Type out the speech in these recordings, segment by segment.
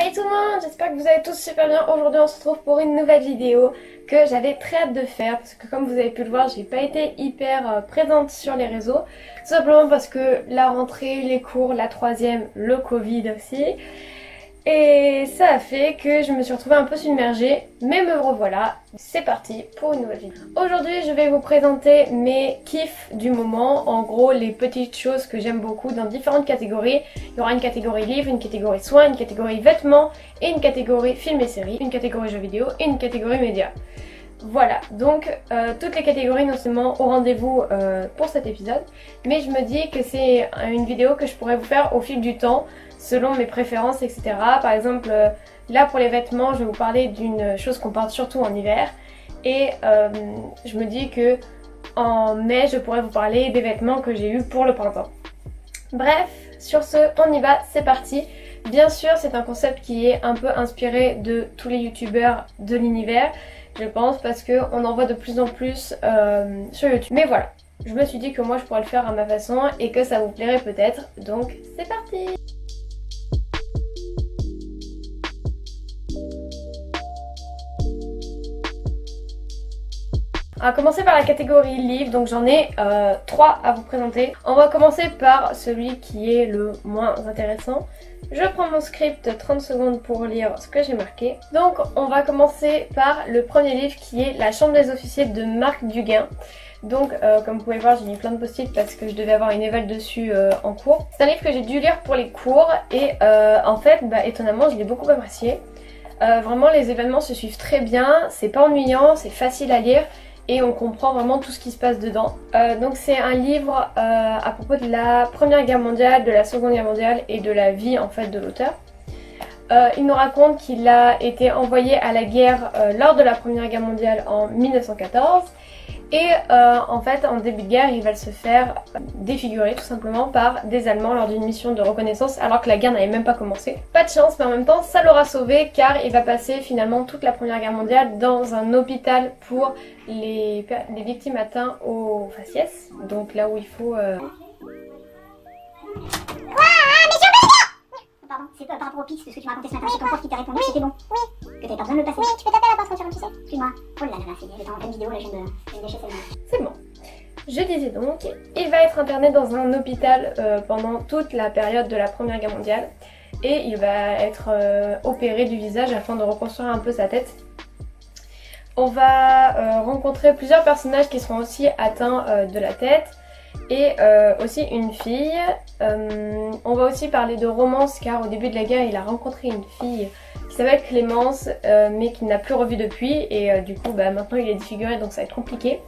Hey tout le monde, j'espère que vous allez tous super bien. Aujourd'hui on se retrouve pour une nouvelle vidéo que j'avais très hâte de faire parce que comme vous avez pu le voir, j'ai pas été hyper présente sur les réseaux. Tout simplement parce que la rentrée, les cours, la troisième, le Covid aussi. Et ça a fait que je me suis retrouvée un peu submergée, mais me revoilà. C'est parti pour une nouvelle vidéo. Aujourd'hui je vais vous présenter mes kiffs du moment, en gros les petites choses que j'aime beaucoup dans différentes catégories. Il y aura une catégorie livres, une catégorie soins, une catégorie vêtements et une catégorie films et séries, une catégorie jeux vidéo et une catégorie médias. Voilà, donc toutes les catégories non seulement au rendez-vous pour cet épisode, mais je me dis que c'est une vidéo que je pourrais vous faire au fil du temps, selon mes préférences, etc. Par exemple, là pour les vêtements, je vais vous parler d'une chose qu'on porte surtout en hiver, et je me dis que en mai, je pourrais vous parler des vêtements que j'ai eu pour le printemps. Bref, sur ce, on y va, c'est parti. Bien sûr, c'est un concept qui est un peu inspiré de tous les youtubeurs de l'univers, je pense, parce qu'on en voit de plus en plus sur YouTube. Mais voilà, je me suis dit que moi je pourrais le faire à ma façon et que ça vous plairait peut-être, donc c'est parti! On va commencer par la catégorie livres, donc j'en ai 3 à vous présenter. On va commencer par celui qui est le moins intéressant. Je prends mon script 30 secondes pour lire ce que j'ai marqué. Donc on va commencer par le premier livre qui est La Chambre des officiers de Marc Duguin. Donc comme vous pouvez voir, j'ai mis plein de post-it parce que je devais avoir une éval dessus en cours. C'est un livre que j'ai dû lire pour les cours et en fait étonnamment je l'ai beaucoup apprécié. Vraiment les événements se suivent très bien, c'est pas ennuyant, c'est facile à lire. Et on comprend vraiment tout ce qui se passe dedans. Donc c'est un livre à propos de la Première Guerre mondiale, de la Seconde Guerre mondiale et de la vie en fait de l'auteur. Il nous raconte qu'il a été envoyé à la guerre lors de la Première Guerre mondiale en 1914. Et en fait en début de guerre il va se faire défigurer tout simplement par des Allemands lors d'une mission de reconnaissance alors que la guerre n'avait même pas commencé. Pas de chance mais en même temps ça l'aura sauvé car il va passer finalement toute la Première Guerre mondiale dans un hôpital pour les victimes atteintes au faciès. Donc là où il faut... Pardon, c'est par rapport au pix de ce que tu m'as raconté ce matin, c'est ton prof qui t'a répondu, c'était bon. Oui. Que t'avais pas besoin de le passer. Oui, tu peux taper à la pince quand tu rentres, tu sais. Excuse-moi. Oh là là, j'étais en pleine vidéo, là je viens de déchirer celle-là. C'est bon. Je disais donc, il va être interné dans un hôpital pendant toute la période de la Première Guerre mondiale. Et il va être opéré du visage afin de reconstruire un peu sa tête. On va rencontrer plusieurs personnages qui seront aussi atteints de la tête. Et aussi une fille. On va aussi parler de romance car au début de la guerre il a rencontré une fille qui s'appelle Clémence mais qu'il n'a plus revue depuis et du coup maintenant il est défiguré donc ça va être compliqué.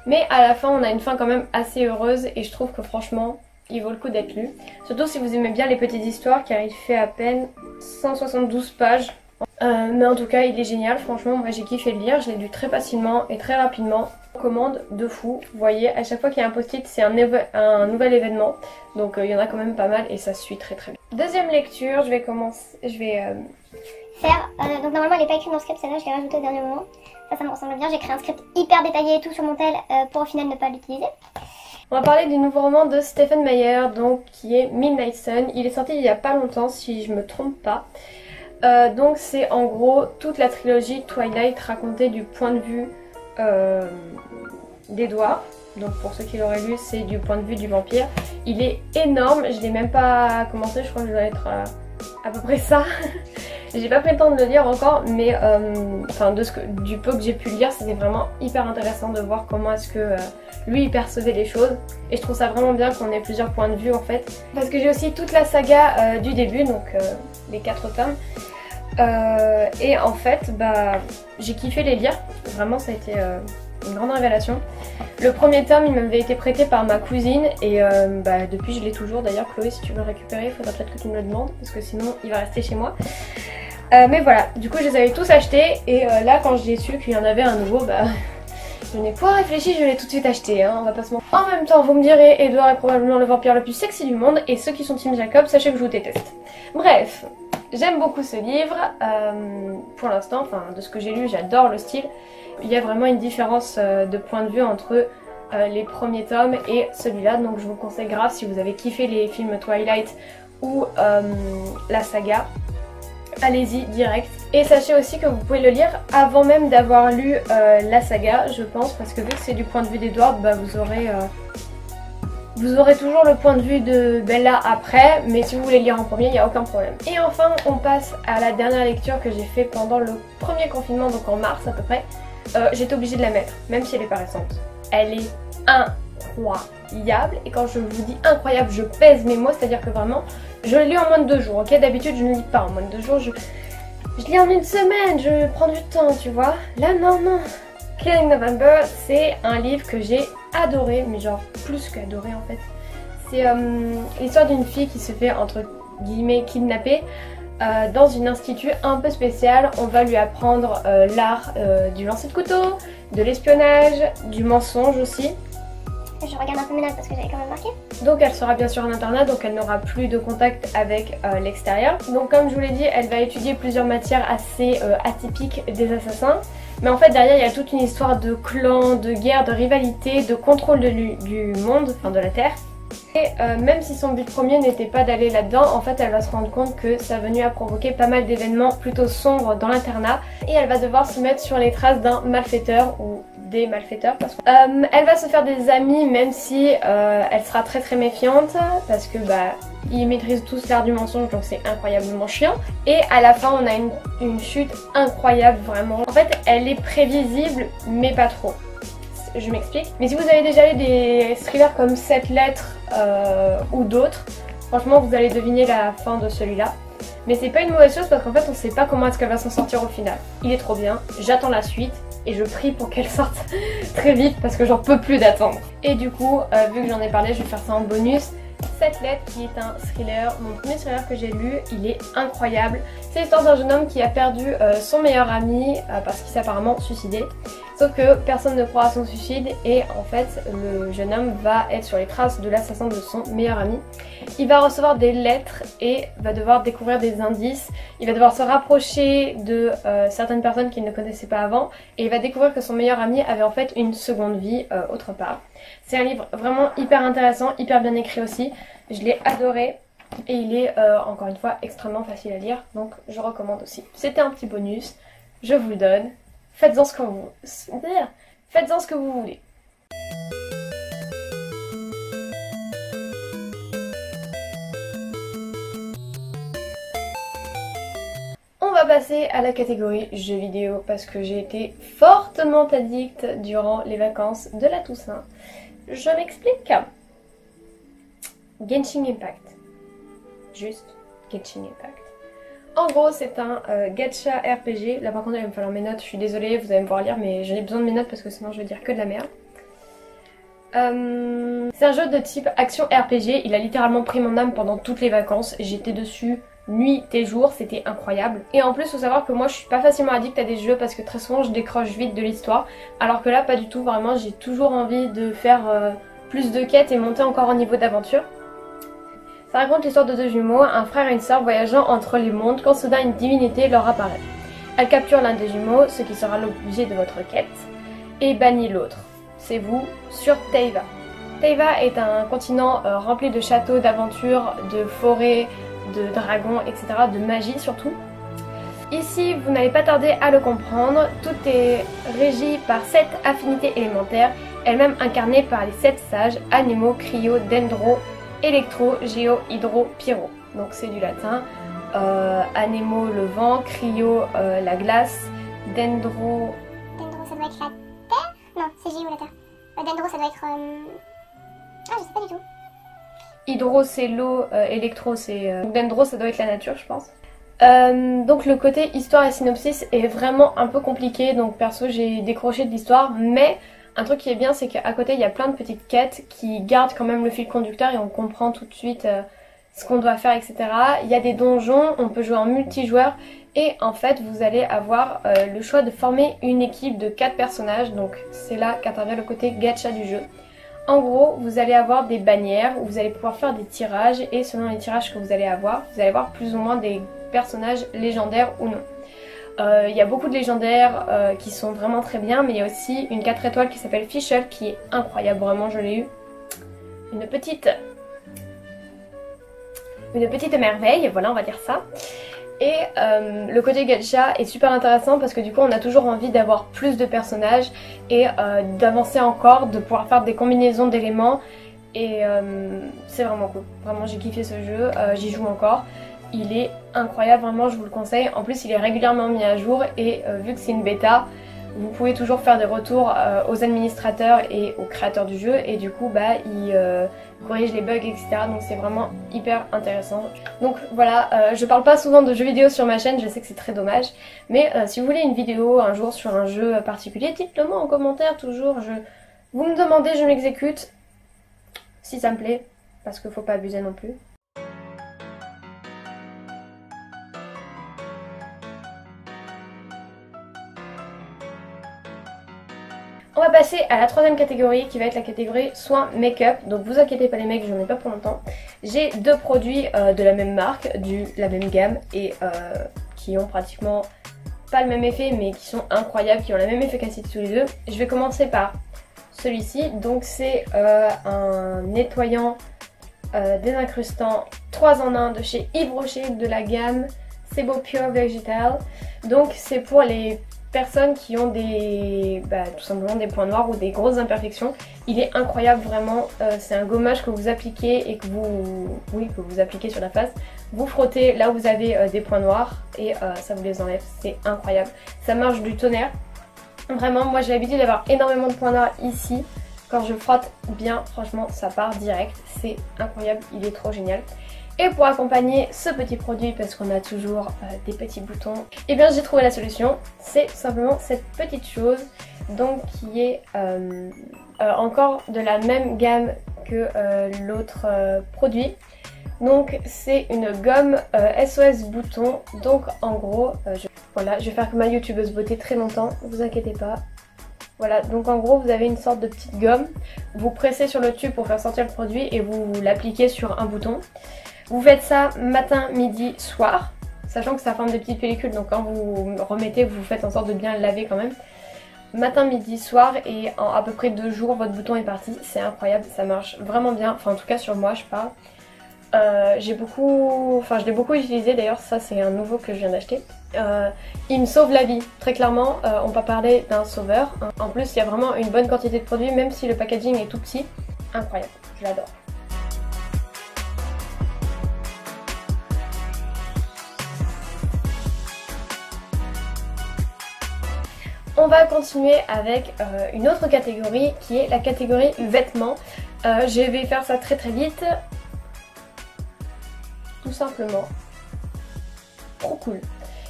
Mais à la fin on a une fin quand même assez heureuse et je trouve que franchement il vaut le coup d'être lu. Surtout si vous aimez bien les petites histoires car il fait à peine 172 pages. Mais en tout cas il est génial, franchement moi j'ai kiffé le lire, je l'ai lu très facilement et très rapidement. Commande de fou, vous voyez à chaque fois qu'il y a un post-it c'est un nouvel événement, donc il y en a quand même pas mal et ça se suit très très bien. Deuxième lecture, je vais faire, donc normalement elle n'est pas écrite dans le script, celle-là je l'ai rajoutée au dernier moment, ça me ressemble bien, j'ai créé un script hyper détaillé et tout sur mon tel pour au final ne pas l'utiliser. On va parler du nouveau roman de Stephen Meyer, donc qui est Midnight Sun, il est sorti il y a pas longtemps si je me trompe pas. Donc c'est en gros toute la trilogie Twilight racontée du point de vue d'Edward. Donc pour ceux qui l'auraient lu c'est du point de vue du vampire. Il est énorme, je l'ai même pas commencé, je crois que je dois être à peu près ça. J'ai pas pris le temps de le lire encore mais du peu que j'ai pu lire c'était vraiment hyper intéressant de voir comment est-ce que lui il percevait les choses. Et je trouve ça vraiment bien qu'on ait plusieurs points de vue en fait. Parce que j'ai aussi toute la saga du début, donc les 4 tomes. Et en fait j'ai kiffé les lire, vraiment ça a été une grande révélation. Le premier tome il m'avait été prêté par ma cousine et depuis je l'ai toujours. D'ailleurs Chloé si tu veux le récupérer il faudra peut-être que tu me le demandes parce que sinon il va rester chez moi. Mais voilà, du coup je les avais tous achetés et là quand j'ai su qu'il y en avait un nouveau je n'ai pas réfléchi, je l'ai tout de suite acheté, hein, on va pas se mentir. En même temps vous me direz Edward est probablement le vampire le plus sexy du monde et ceux qui sont Team Jacob sachez que je vous déteste. Bref, j'aime beaucoup ce livre, pour l'instant, de ce que j'ai lu j'adore le style. Il y a vraiment une différence de point de vue entre les premiers tomes et celui-là, donc je vous conseille grave si vous avez kiffé les films Twilight ou la saga. allez-y direct. Et sachez aussi que vous pouvez le lire avant même d'avoir lu la saga, je pense, parce que vu que c'est du point de vue d'Edward, bah vous aurez toujours le point de vue de Bella après, mais si vous voulez lire en premier, il n'y a aucun problème. Et enfin, on passe à la dernière lecture que j'ai fait pendant le premier confinement, donc en mars à peu près. J'étais obligée de la mettre, même si elle est pas récente. Elle est incroyable, et quand je vous dis incroyable, je pèse mes mots, c'est-à-dire que vraiment, je l'ai lu en moins de 2 jours, ok? D'habitude, je ne lis pas en moins de 2 jours, je lis en une semaine, je prends du temps, tu vois. Là, non. Killing November, c'est un livre que j'ai adoré, mais genre plus qu'adoré en fait. C'est l'histoire d'une fille qui se fait entre guillemets kidnapper dans une institut un peu spécial. On va lui apprendre l'art du lancer de couteau, de l'espionnage, du mensonge aussi. Je regarde un peu mes notes parce que j'avais quand même marqué. Donc elle sera bien sûr en internat, donc elle n'aura plus de contact avec l'extérieur. Donc comme je vous l'ai dit, elle va étudier plusieurs matières assez atypiques des assassins. Mais en fait derrière il y a toute une histoire de clan, de guerre, de rivalité, de contrôle du monde, enfin de la Terre. Et même si son but premier n'était pas d'aller là-dedans, en fait elle va se rendre compte que ça a venu à provoquer pas mal d'événements plutôt sombres dans l'internat. Et elle va devoir se mettre sur les traces d'un malfaiteur ou des malfaiteurs. Elle va se faire des amis même si elle sera très méfiante parce que bah ils maîtrisent tous l'art du mensonge, donc c'est incroyablement chiant. Et à la fin on a une chute incroyable vraiment. En fait elle est prévisible mais pas trop. Je m'explique. Mais si vous avez déjà lu des thrillers comme 7 lettres ou d'autres, franchement vous allez deviner la fin de celui-là. Mais c'est pas une mauvaise chose parce qu'en fait on sait pas comment est-ce qu'elle va s'en sortir au final. Il est trop bien, j'attends la suite et je prie pour qu'elle sorte très vite parce que j'en peux plus d'attendre. Et du coup, vu que j'en ai parlé, je vais faire ça en bonus. 7 lettres qui est un thriller, mon premier thriller que j'ai lu, il est incroyable. C'est l'histoire d'un jeune homme qui a perdu son meilleur ami parce qu'il s'est apparemment suicidé. Sauf que personne ne croit à son suicide et en fait le jeune homme va être sur les traces de l'assassin de son meilleur ami. Il va recevoir des lettres et va devoir découvrir des indices. Il va devoir se rapprocher de certaines personnes qu'il ne connaissait pas avant et il va découvrir que son meilleur ami avait en fait une seconde vie autre part. C'est un livre vraiment hyper intéressant, hyper bien écrit aussi. Je l'ai adoré et il est encore une fois extrêmement facile à lire, donc je recommande aussi. C'était un petit bonus, je vous le donne. Faites-en ce que vous voulez. On va passer à la catégorie jeux vidéo parce que j'ai été fortement addict durant les vacances de la Toussaint. Je m'explique. Genshin Impact. Juste Genshin Impact. En gros, c'est un gacha RPG. Là par contre, il va me falloir mes notes. Je suis désolée, vous allez me voir lire, mais j'en ai besoin de mes notes parce que sinon je vais dire que de la merde. C'est un jeu de type action RPG. Il a littéralement pris mon âme pendant toutes les vacances. J'étais dessus nuit et jour, c'était incroyable. Et en plus, il faut savoir que moi, je suis pas facilement addict à des jeux parce que très souvent, je décroche vite de l'histoire. Alors que là, pas du tout. Vraiment, j'ai toujours envie de faire plus de quêtes et monter encore au niveau d'aventure. Ça raconte l'histoire de 2 jumeaux, un frère et une sœur voyageant entre les mondes quand soudain une divinité leur apparaît. Elle capture l'un des jumeaux, ce qui sera l'objet de votre quête, et bannit l'autre. C'est vous, sur Teyva. Teyva est un continent rempli de châteaux, d'aventures, de forêts, de dragons, etc., de magie surtout. Ici, vous n'allez pas tarder à le comprendre, tout est régi par 7 affinités élémentaires, elles-mêmes incarnées par les 7 sages, Anemo, Cryo, Dendro, Électro, Géo, Hydro, Pyro. Donc c'est du latin. Anemo le vent, Cryo la glace, Dendro... Dendro ça doit être la terre? Non, c'est Géo la terre. Dendro ça doit être... Ah je sais pas du tout. Hydro c'est l'eau, Électro c'est... Dendro ça doit être la nature je pense. Donc le côté histoire et synopsis est vraiment un peu compliqué. Donc perso j'ai décroché de l'histoire, mais... Un truc qui est bien, c'est qu'à côté il y a plein de petites quêtes qui gardent quand même le fil conducteur et on comprend tout de suite ce qu'on doit faire, etc. Il y a des donjons, on peut jouer en multijoueur et en fait vous allez avoir le choix de former une équipe de 4 personnages, donc c'est là qu'intervient le côté gacha du jeu. En gros, vous allez avoir des bannières où vous allez pouvoir faire des tirages et selon les tirages que vous allez avoir plus ou moins des personnages légendaires ou non. Il y a beaucoup de légendaires qui sont vraiment très bien, mais il y a aussi une 4 étoiles qui s'appelle Fischl qui est incroyable, vraiment je l'ai eu. Une petite merveille, voilà on va dire ça. Et le côté gacha est super intéressant parce que du coup on a toujours envie d'avoir plus de personnages et d'avancer encore, de pouvoir faire des combinaisons d'éléments et c'est vraiment cool. Vraiment j'ai kiffé ce jeu, j'y joue encore. Il est incroyable, vraiment je vous le conseille. En plus il est régulièrement mis à jour et vu que c'est une bêta, vous pouvez toujours faire des retours aux administrateurs et aux créateurs du jeu et du coup bah ils corrigent les bugs etc. Donc c'est vraiment hyper intéressant. Donc voilà, je parle pas souvent de jeux vidéo sur ma chaîne, je sais que c'est très dommage. Mais si vous voulez une vidéo un jour sur un jeu particulier, dites-le moi en commentaire toujours. Vous me demandez, je m'exécute si ça me plaît, parce qu'il faut pas abuser non plus. On va passer à la troisième catégorie qui va être la catégorie soins make-up. Donc vous inquiétez pas les mecs, j'en ai pas pour longtemps. J'ai deux produits de la même marque, la même gamme et qui ont pratiquement pas le même effet mais qui sont incroyables, qui ont la même efficacité tous les deux. Je vais commencer par celui-ci. Donc c'est un nettoyant désincrustant 3 en 1 de chez Yves Rocher de la gamme Sebo Pure Vegetal. Donc c'est pour les personnes qui ont tout simplement des points noirs ou des grosses imperfections. Il est incroyable vraiment, c'est un gommage que vous appliquez et que vous appliquez sur la face. Vous frottez là où vous avez des points noirs et ça vous les enlève, c'est incroyable. Ça marche du tonnerre. Vraiment, moi j'ai l'habitude d'avoir énormément de points noirs ici. Quand je frotte bien, franchement ça part direct, c'est incroyable, il est trop génial. Et pour accompagner ce petit produit, parce qu'on a toujours des petits boutons, et bien j'ai trouvé la solution. C'est tout simplement cette petite chose, donc qui est encore de la même gamme que l'autre produit. Donc c'est une gomme SOS bouton. Donc en gros, voilà, je vais faire comme ma youtubeuse beauté très longtemps, vous inquiétez pas. Voilà, donc en gros vous avez une sorte de petite gomme. Vous pressez sur le tube pour faire sortir le produit et vous l'appliquez sur un bouton. Vous faites ça matin, midi, soir, sachant que ça forme des petites pellicules, donc quand vous remettez, vous faites en sorte de bien le laver quand même. Matin, midi, soir, et en à peu près 2 jours, votre bouton est parti. C'est incroyable, ça marche vraiment bien, enfin en tout cas sur moi je parle. Je l'ai beaucoup utilisé d'ailleurs, ça c'est un nouveau que je viens d'acheter. Il me sauve la vie, très clairement, on peut parler d'un sauveur. En plus il y a vraiment une bonne quantité de produits, même si le packaging est tout petit. Incroyable, je l'adore. On va continuer avec une autre catégorie qui est la catégorie vêtements. Je vais faire ça très vite. Tout simplement. Trop cool.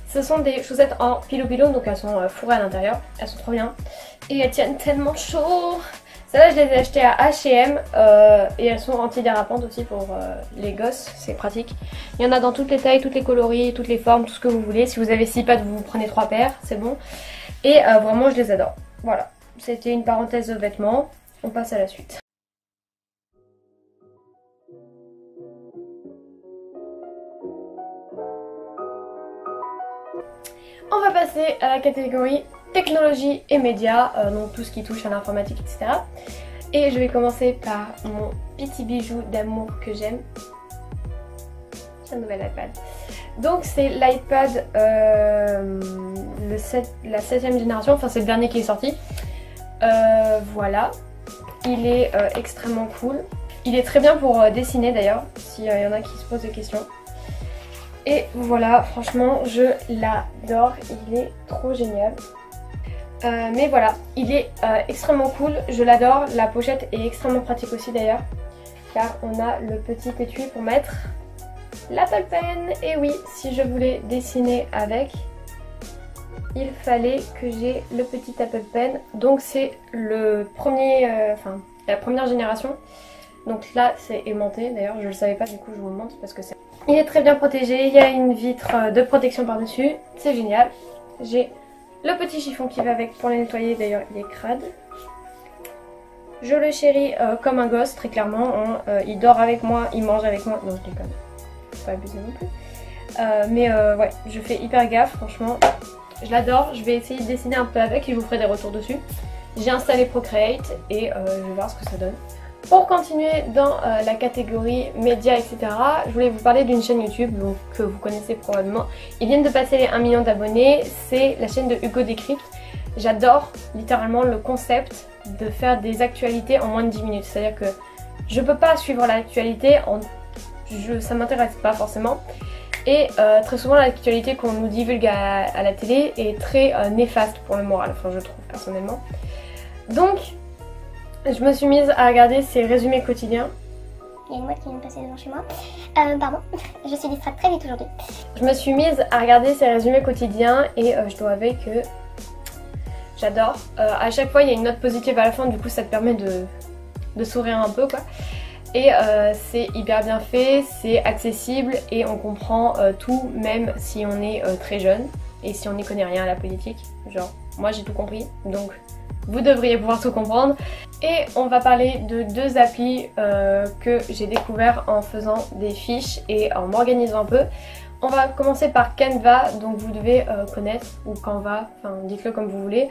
Ce sont des chaussettes en pilo-pilo, donc elles sont fourrées à l'intérieur. Elles sont trop bien. Et elles tiennent tellement chaud. Celles-là je les ai achetées à H&M et elles sont antidérapantes aussi pour les gosses, c'est pratique. Il y en a dans toutes les tailles, toutes les coloris, toutes les formes, tout ce que vous voulez. Si vous avez 6 pattes, vous prenez 3 paires, c'est bon. Et vraiment je les adore. Voilà, c'était une parenthèse de vêtements. On passe à la suite. On va passer à la catégorie technologie et médias, donc tout ce qui touche à l'informatique, etc. Et je vais commencer par mon petit bijou d'amour que j'aime. C'est un nouvel iPad. Donc c'est l'iPad, la 7ème génération, enfin c'est le dernier qui est sorti. Voilà, il est extrêmement cool. Il est très bien pour dessiner d'ailleurs, s'il y en a qui se posent des questions. Et voilà, franchement, je l'adore, il est trop génial. Mais voilà, il est extrêmement cool, je l'adore. La pochette est extrêmement pratique aussi d'ailleurs, car on a le petit étui pour mettre l'Apple Pen. Et oui, si je voulais dessiner avec, il fallait que j'ai le petit Apple Pen. Donc c'est le premier, la première génération. Donc là c'est aimanté, d'ailleurs je le savais pas, du coup je vous le montre parce que c'est... Il est très bien protégé, il y a une vitre de protection par dessus, c'est génial. J'ai le petit chiffon qui va avec pour les nettoyer, d'ailleurs il est crade. Je le chéris comme un gosse, très clairement, hein. Il dort avec moi, il mange avec moi, non je déconne, faut pas abuser non plus. Ouais, je fais hyper gaffe, franchement, je l'adore. Je vais essayer de dessiner un peu avec et je vous ferai des retours dessus. J'ai installé Procreate et je vais voir ce que ça donne. Pour continuer dans la catégorie médias, etc., je voulais vous parler d'une chaîne YouTube donc, que vous connaissez probablement. Ils viennent de passer les 1 million d'abonnés, c'est la chaîne de Hugo Décrypte. J'adore littéralement le concept de faire des actualités en moins de 10 minutes. C'est-à-dire que je peux pas suivre l'actualité, ça m'intéresse pas forcément. Et très souvent l'actualité qu'on nous divulgue à la télé est très néfaste pour le moral, enfin je trouve personnellement. Donc je me suis mise à regarder ces résumés quotidiens. Il y a une mouette qui vient de passer devant chez moi. Pardon, je suis distraite très vite aujourd'hui. Je me suis mise à regarder ces résumés quotidiens et je dois avouer que j'adore. À chaque fois il y a une note positive à la fin, du coup ça te permet de sourire un peu quoi. Et c'est hyper bien fait, c'est accessible et on comprend tout même si on est très jeune et si on n'y connaît rien à la politique. Genre moi j'ai tout compris donc vous devriez pouvoir tout comprendre. Et on va parler de 2 applis que j'ai découvert en faisant des fiches et en m'organisant un peu. On va commencer par Canva, donc vous devez connaître, ou Canva, enfin dites-le comme vous voulez.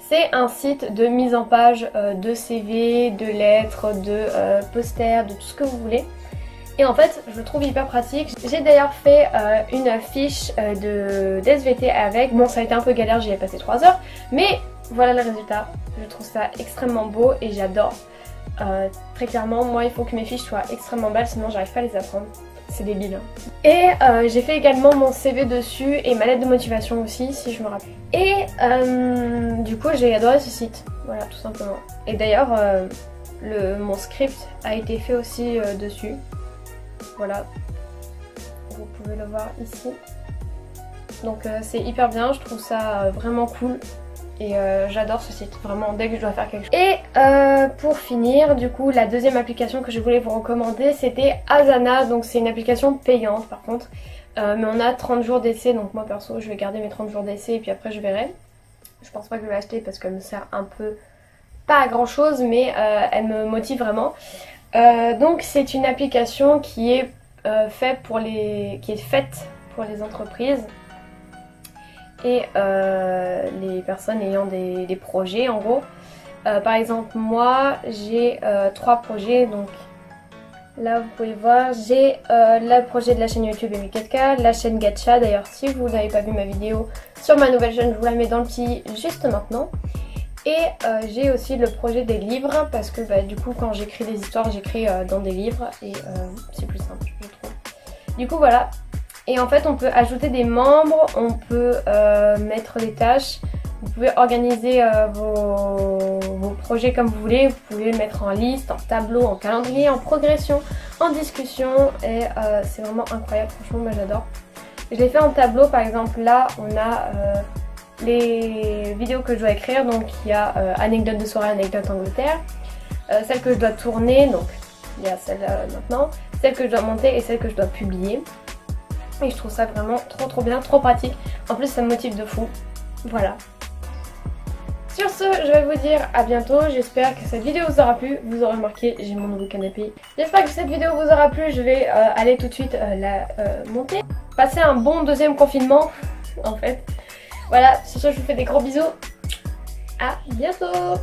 C'est un site de mise en page de CV, de lettres, de posters, de tout ce que vous voulez. Et en fait, je le trouve hyper pratique. J'ai d'ailleurs fait une fiche d'SVT avec. Bon, ça a été un peu galère, j'y ai passé 3 heures. Mais voilà le résultat. Je trouve ça extrêmement beau et j'adore. Très clairement, moi, il faut que mes fiches soient extrêmement belles, sinon j'arrive pas à les apprendre. C'est débile. Et j'ai fait également mon CV dessus et ma lettre de motivation aussi, si je me rappelle. Et du coup, j'ai adoré ce site. Voilà, tout simplement. Et d'ailleurs, mon script a été fait aussi dessus. Voilà. Vous pouvez le voir ici. Donc c'est hyper bien, je trouve ça vraiment cool. Et j'adore ce site, vraiment, dès que je dois faire quelque chose. Et pour finir, du coup, la deuxième application que je voulais vous recommander, c'était Asana. Donc c'est une application payante par contre. Mais on a 30 jours d'essai, donc moi perso, je vais garder mes 30 jours d'essai et puis après je verrai. Je pense pas que je vais l'acheter parce qu'elle me sert un peu, pas à grand chose, mais elle me motive vraiment. Donc c'est une application qui est faite pour les entreprises. Et les personnes ayant des projets en gros. Par exemple moi j'ai 3 projets, donc là vous pouvez voir j'ai le projet de la chaîne YouTube Amy 4K, la chaîne Gacha, d'ailleurs si vous n'avez pas vu ma vidéo sur ma nouvelle chaîne je vous la mets dans le petit juste maintenant. Et j'ai aussi le projet des livres parce que du coup quand j'écris des histoires j'écris dans des livres et c'est plus simple je trouve. Du coup voilà. Et en fait on peut ajouter des membres, on peut mettre des tâches, vous pouvez organiser vos projets comme vous voulez, vous pouvez mettre en liste, en tableau, en calendrier, en progression, en discussion et c'est vraiment incroyable, franchement moi j'adore. Je l'ai fait en tableau, par exemple là on a les vidéos que je dois écrire, donc il y a anecdote de soirée, anecdote Angleterre, celle que je dois tourner, donc il y a celle maintenant, celle que je dois monter et celle que je dois publier. Et je trouve ça vraiment trop bien, trop pratique. En plus ça me motive de fou. Voilà. Sur ce, je vais vous dire à bientôt. J'espère que cette vidéo vous aura plu. Vous aurez remarqué, j'ai mon nouveau canapé. J'espère que cette vidéo vous aura plu. Je vais aller tout de suite la monter. Passer un bon deuxième confinement, en fait. Voilà, sur ce, je vous fais des gros bisous. À bientôt.